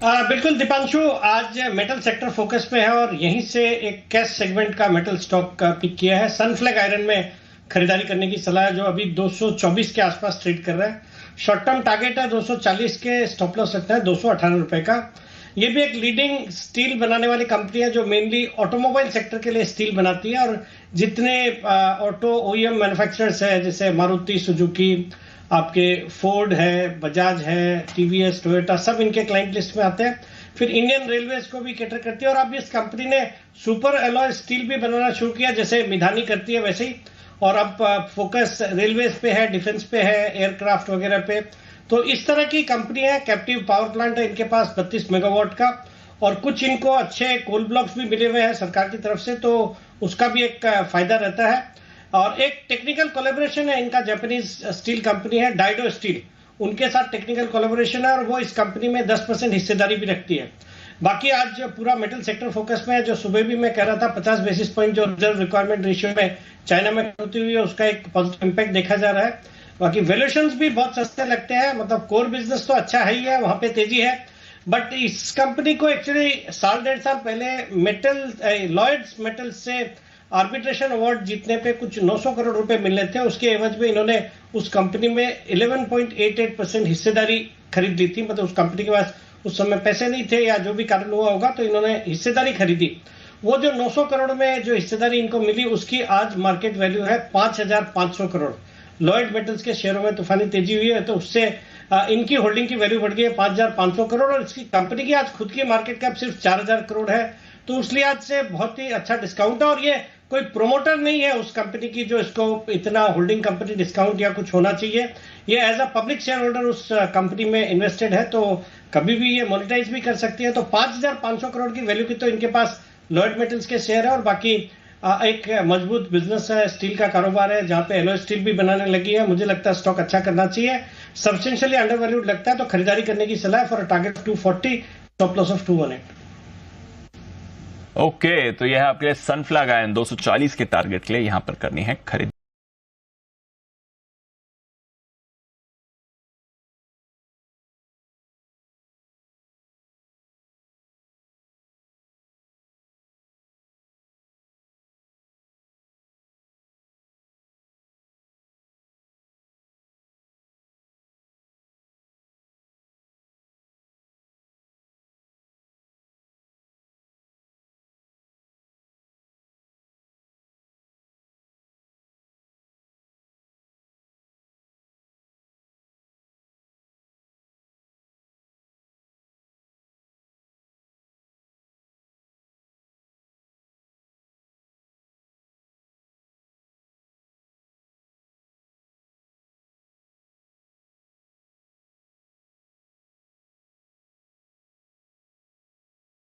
बिल्कुल दीपांशु, आज metal sector focus में है और यहीं से एक कैश सेगमेंट का मेटल स्टॉक का पिक किया है। सनफ्लैग आयरन में खरीदारी करने की सलाह है, जो अभी 224 के आसपास ट्रेड कर रहा है। शॉर्ट टर्म टारगेट है 240 के, स्टॉप लॉस रखता है 218 रुपए का। ये भी एक लीडिंग स्टील बनाने वाली कंपनी है जो मेनली ऑटोमोबाइल सेक्टर के लिए स्टील बनाती है। और जितने ऑटो ओईएम मैन्युफैक्चरर्स है, जैसे मारुति सुजुकी, आपके फोर्ड है, बजाज है, टीवीएस, टोयोटा, सब इनके क्लाइंट लिस्ट में आते हैं। फिर इंडियन रेलवेज को भी कैटर करती है। और अब इस कंपनी ने सुपर एलॉय स्टील भी बनाना शुरू किया, जैसे मिधानी करती है वैसे ही। और अब फोकस रेलवेज पे है, डिफेंस पे है, एयरक्राफ्ट वगैरह पे। तो इस तरह की कंपनी है। कैप्टिव पावर प्लांट है इनके पास 32 मेगावाट का, और कुछ इनको अच्छे कोल ब्लॉक्स भी मिले हुए हैं सरकार की तरफ से, तो उसका भी एक फायदा रहता है। और एक टेक्निकल कोलैबोरेशन है इनका, जापानीज स्टील कंपनी है डाइडो स्टील, उनके साथ टेक्निकल कोलैबोरेशन है, और वो इस कंपनी में 10% हिस्सेदारी भी रखती है। बाकी आज पूरा मेटल सेक्टर फोकस में है। जो सुबह भी मैं कह रहा था, 50 बेसिस पॉइंट जो रिजर्व रिक्वायरमेंट रेशियो में चाइना में होती हुई है, उसका एक पॉजिटिव इंपैक्ट देखा जा रहा है। बाकी वैल्यूएशंस भी बहुत सस्ते लगते हैं, मतलब कोर बिजनेस तो अच्छा है ही है, वहां पे तेजी है। बट इस कंपनी को एक्चुअली साल डेढ़ साल पहले लॉयड्स मेटल से आर्बिट्रेशन अवार्ड जीतने पे कुछ 900 करोड़ रुपए मिलने थे। उसके एवज में इन्होंने उस कंपनी में 11.88% हिस्सेदारी खरीद ली थी। मतलब उस कंपनी के पास उस समय पैसे नहीं थे या जो भी कारण हुआ होगा, तो इन्होंने हिस्सेदारी खरीदी। वो जो 900 करोड़ में जो हिस्सेदारी इनको मिली, उसकी आज मार्केट वैल्यू है 5,500 करोड़। लॉयड मेटल्स के शेयरों में तूफानी तेजी हुई है, तो उससे इनकी होल्डिंग की वैल्यू बढ़ गई है 5,500 करोड़। और इसकी कंपनी की आज खुद की मार्केट कैप सिर्फ 4,000 करोड़ है, तो उस लिहाज से बहुत ही अच्छा डिस्काउंट है। और ये कोई प्रोमोटर नहीं है उस कंपनी की जो इसको इतना होल्डिंग कंपनी डिस्काउंट या कुछ होना चाहिए। ये as a public shareholder उस कंपनी में इन्वेस्टेड है, तो कभी भी ये मोनेटाइज भी कर सकती है। तो 5,500 करोड़ की वैल्यू की तो इनके पास लॉयड मेटल्स के शेयर है। और बाकी एक मजबूत बिजनेस है, स्टील का कारोबार है, जहां पे एलॉय स्टील भी बनाने लगी है। मुझे लगता है स्टॉक अच्छा करना चाहिए। सब्सटेंशियली अंडर वैल्यूड लगता है, तो खरीदारी करने की सलाह है for target 240, stop loss of 218। Okay, तो यह है आपके लिए सनफ्लैग आयरन 240 के टारगेट के लिए यहां पर करनी है खरीद।